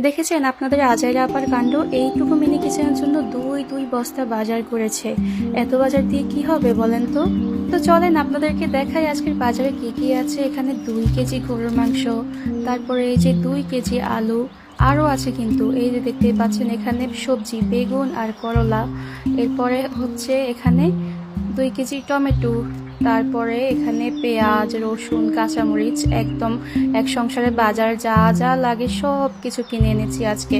দেখেছেন আপনাদের আজাইরা আপার কাণ্ড। এইটুকু মিনি কিচেনের জন্য দুই বস্তা বাজার করেছে। এত বাজার দিয়ে কি হবে বলেন তো। তো চলেন আপনাদেরকে দেখাই আজকের বাজারে কি কি আছে। এখানে 2 কেজি গরুর মাংস, তারপরে এই যে 2 কেজি আলু, আরও আছে কিন্তু এই যে দেখতেই পাচ্ছেন এখানে সবজি বেগুন আর করলা। এরপরে হচ্ছে এখানে 2 কেজি টমেটো, তারপরে এখানে পেঁয়াজ রসুন কাঁচামরিচ, একদম এক সংসারে বাজার যা যা লাগে সব কিছু কিনে এনেছি আজকে।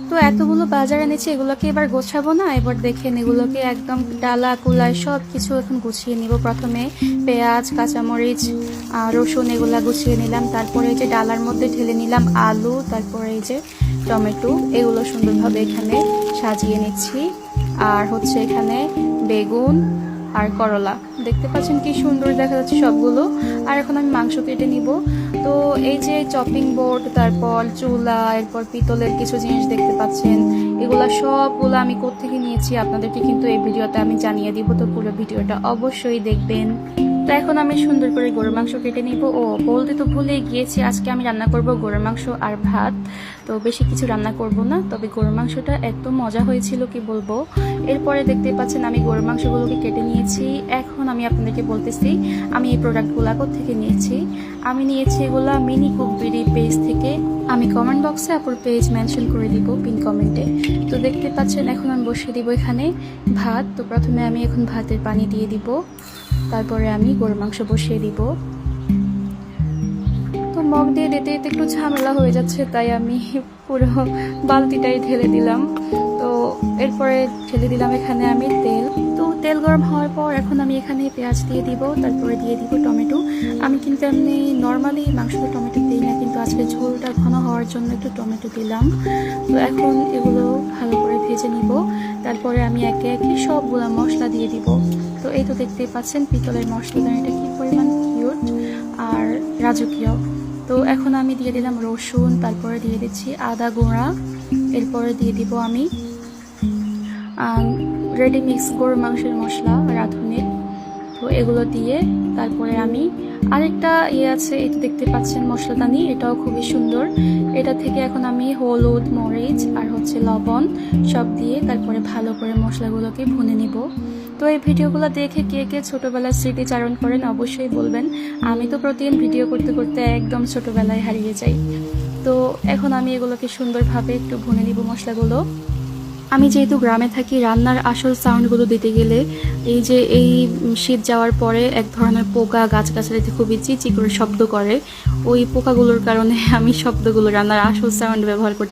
তো এতগুলো বাজার এনেছি, এগুলোকে এবার গোছাবো না। এবার দেখেন এগুলোকে একদম ডালা কুলায় সব কিছু এখন গুছিয়ে নিব। প্রথমে পেঁয়াজ কাঁচামরিচ রসুন এগুলা গুছিয়ে নিলাম, তারপরে এই যে ডালার মধ্যে ঢেলে নিলাম আলু, তারপরে এই যে টমেটো, এগুলো সুন্দরভাবে এখানে সাজিয়ে নিচ্ছি। আর হচ্ছে এখানে বেগুন আর করলা, দেখতে পাচ্ছেন কি সুন্দর দেখা যাচ্ছে সবগুলো। আর এখন আমি মাংস কেটে নিব। তো এই যে চপিং বোর্ড, তারপর চুলা, এরপর পিতলের কিছু জিনিস দেখতে পাচ্ছেন, এগুলা সবগুলো আমি কোত্থেকে নিয়েছি আপনাদেরকে কিন্তু এই ভিডিওতে আমি জানিয়ে দিব। তো পুরো ভিডিওটা অবশ্যই দেখবেন। তো এখন আমি সুন্দর করে গরুর মাংস কেটে নিব। ও বলতে তো ভুলে গিয়েছি, আজকে আমি রান্না করব গরুর মাংস আর ভাত। তো বেশি কিছু রান্না করব না, তবে গরুর মাংসটা এত মজা হয়েছিল কি বলবো। এরপরে দেখতে পাচ্ছেন আমি গরুর মাংসগুলোকে কেটে নিয়েছি। এখন আমি আপনাদেরকে বলতেছি আমি এই প্রোডাক্টগুলো কোত্থেকে নিয়েছি। আমি নিয়েছি এগুলা মিনি কুকবেরি পেজ থেকে। আমি কমেন্ট বক্সে আপুর পেজ মেনশন করে দিব পিন কমেন্টে। তো দেখতে পাচ্ছেন এখন আমি বসিয়ে দিব এখানে ভাত। তো প্রথমে আমি এখন ভাতের পানি দিয়ে দিব, তারপরে আমি গরুর মাংস বসিয়ে দিব। তো মগ দিয়ে দিতে দিতে একটু ঝামেলা হয়ে যাচ্ছে, তাই আমি পুরো বালতিটাই ঢেলে দিলাম। তো এরপরে ঢেলে দিলাম এখানে আমি তেল। তো তেল গরম হওয়ার পর এখন আমি এখানে পেঁয়াজ দিয়ে দিব, তারপরে দিয়ে দিব টমেটো। আমি কিন্তু এমনি নর্মালি মাংসতে টমেটো দিই না, কিন্তু আজকে ঝোলটা ঘন হওয়ার জন্য একটু টমেটো দিলাম। তো এখন এগুলো ভালো করে ভেজে নিব, তারপরে আমি একে একে সবগুলো মশলা দিয়ে দিব। তো এই তো দেখতেই পাচ্ছেন পিতলের মশলাদার এটা কি পরিমাণ কিউট আর রাজকীয়। তো এখন আমি দিয়ে দিলাম রসুন, তারপরে দিয়ে দিচ্ছি আদা গুঁড়া, এরপরে দিয়ে দিব আমি রেডি মিক্স গরুর মাংসের মশলা রাঁধুনির। তো এগুলো দিয়ে তারপরে আমি আরেকটা আছে, এই দেখতে পাচ্ছেন মশলাদানি, এটাও খুবই সুন্দর। এটা থেকে এখন আমি হলুদ মরিচ আর হচ্ছে লবণ সব দিয়ে তারপরে ভালো করে মশলাগুলোকে ভুনে নিব। তো এই ভিডিওগুলো দেখে কে কে ছোটোবেলার স্মৃতিচারণ করেন অবশ্যই বলবেন। আমি তো প্রতিদিন ভিডিও করতে করতে একদম ছোটোবেলায় হারিয়ে যাই। তো এখন আমি এগুলোকে সুন্দরভাবে একটু ভুনে নিব মশলাগুলো। আমি যেহেতু গ্রামে থাকি, রান্নার আসল সাউন্ডগুলো দিতে গেলে এই শীত যাওয়ার পরে এক ধরনের পোকা গাছগাছালিতে খুবই চিচি করে শব্দ করে, ওই পোকাগুলোর কারণে আমি শব্দগুলো রান্নার আসল সাউন্ড ব্যবহার করতে